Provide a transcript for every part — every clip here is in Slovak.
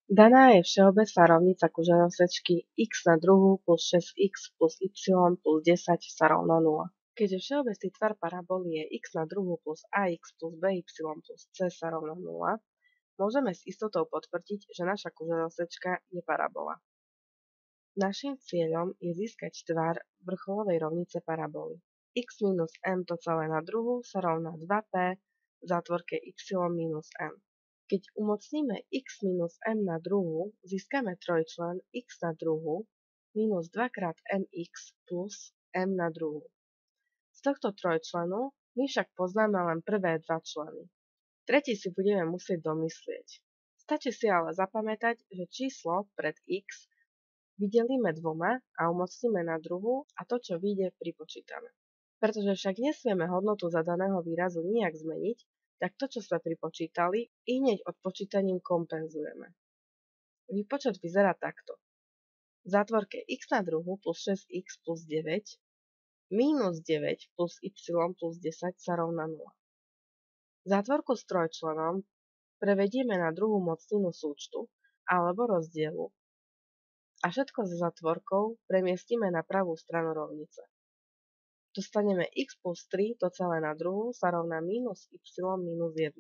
Daná je všeobecná rovnica kuželosečky x na druhú plus 6x plus y plus 10 sa rovná 0. Keďže všeobecný tvar paraboly je x na druhú plus ax plus by plus c sa rovná 0, môžeme s istotou potvrdiť, že naša kuželosečka je parabola. Naším cieľom je získať tvar vrcholovej rovnice paraboly. X minus m to celé na druhú sa rovná 2p v zátvorke y minus m. Keď umocníme x minus m na druhú, získame trojčlen x na druhú minus 2 krát mx plus m na druhú. Z tohto trojčlenu my však poznáme len prvé dva členy. Tretí si budeme musieť domyslieť. Stačí si ale zapamätať, že číslo pred x vydelíme dvoma a umocníme na druhú a to, čo vyjde, pripočítame. Pretože však nesmieme hodnotu zadaného výrazu nijak zmeniť, tak to, čo sme pripočítali, hneď odpočítaním kompenzujeme. Výpočet vyzerá takto. V zátvorke x na druhú plus 6x plus 9 minus 9 plus y plus 10 sa rovná 0. Zátvorku s trojčlenom prevedieme na druhú mocninu súčtu alebo rozdielu a všetko so zátvorkou premiestnime na pravú stranu rovnice. Dostaneme x plus 3 to celé na druhú sa rovná minus y minus 1.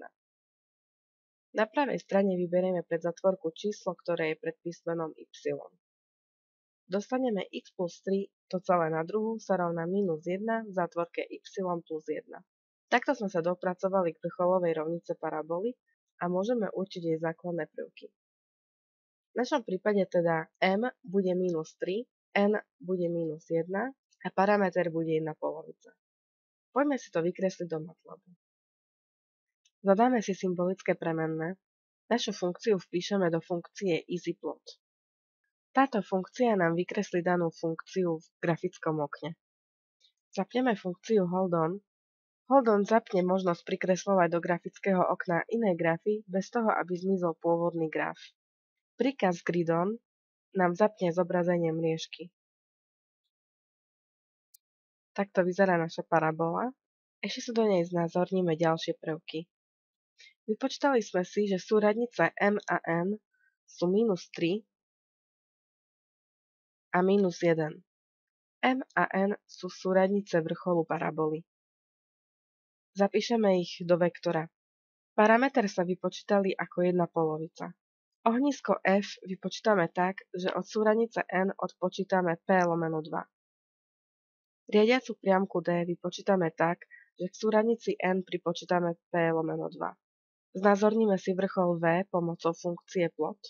Na pravej strane vyberieme pred zatvorku číslo, ktoré je pred písmenom y. Dostaneme x plus 3 to celé na druhú sa rovná minus 1 v zátvorke y plus 1. Takto sme sa dopracovali k vrcholovej rovnice paraboly a môžeme určiť jej základné prvky. V našom prípade teda m bude minus 3, n bude minus 1 a parameter bude 1 polovica. Poďme si to vykresliť do MATLABu. Zadáme si symbolické premenné. Našu funkciu vpíšeme do funkcie EasyPlot. Táto funkcia nám vykreslí danú funkciu v grafickom okne. Zapneme funkciu HoldOn. HoldOn zapne možnosť prikresľovať do grafického okna iné grafy bez toho, aby zmizol pôvodný graf. Príkaz GridOn nám zapne zobrazenie mriežky. Takto vyzerá naša parabola. Ešte sa do nej znázorníme ďalšie prvky. Vypočítali sme si, že súradnice m a n sú minus 3 a minus 1. M a n sú súradnice vrcholu paraboly. Zapíšeme ich do vektora. Parameter sa vypočítali ako 1 polovica. Ohnisko f vypočítame tak, že od súradnice n odpočítame p lomeno 2. Riadiacu priamku d vypočítame tak, že k súradnici n pripočítame p lomeno 2. Znázorníme si vrchol v pomocou funkcie plot.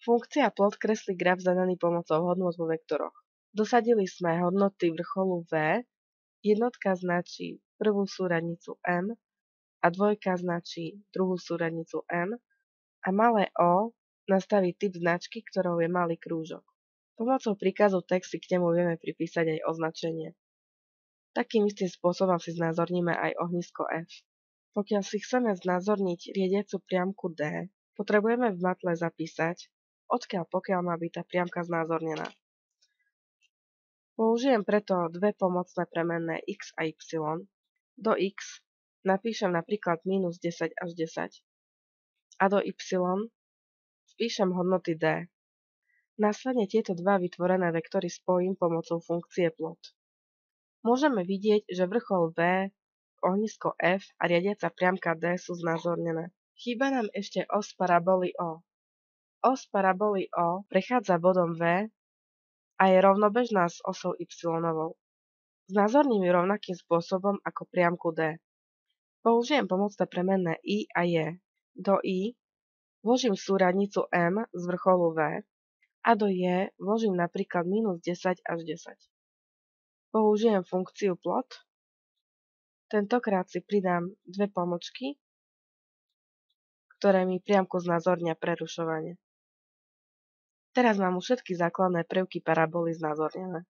Funkcia plot kreslí graf zadaný pomocou hodnôt vo vektoroch. Dosadili sme hodnoty vrcholu v, jednotka značí prvú súradnicu m a dvojka značí druhú súradnicu m a malé o nastaví typ značky, ktorou je malý krúžok. Pomocou príkazu text si k nemu vieme pripísať aj označenie. Takým istým spôsobom si znázorníme aj ohnisko f. Pokiaľ si chceme znázorniť riediacu priamku d, potrebujeme v matle zapísať, odkiaľ pokiaľ má byť tá priamka znázornená. Použijem preto dve pomocné premenné x a y. Do x napíšem napríklad minus 10 až 10 a do y vpíšem hodnoty d. Následne tieto dva vytvorené vektory spojím pomocou funkcie plot. Môžeme vidieť, že vrchol v, ohnisko f a riadiaca priamka d sú znázornené. Chýba nám ešte os paraboly O. Os paraboly O prechádza bodom V a je rovnobežná s osou y. Znázorním ju rovnakým spôsobom ako priamku D. Použijem pomocné premenné I a J. Do I vložím súradnicu M z vrcholu V a do J vložím napríklad minus 10 až 10. Použijem funkciu plot. Tentokrát si pridám dve pomočky, ktoré mi priamku znázornia prerušovanie. Teraz mám už všetky základné prvky paraboly znázornené.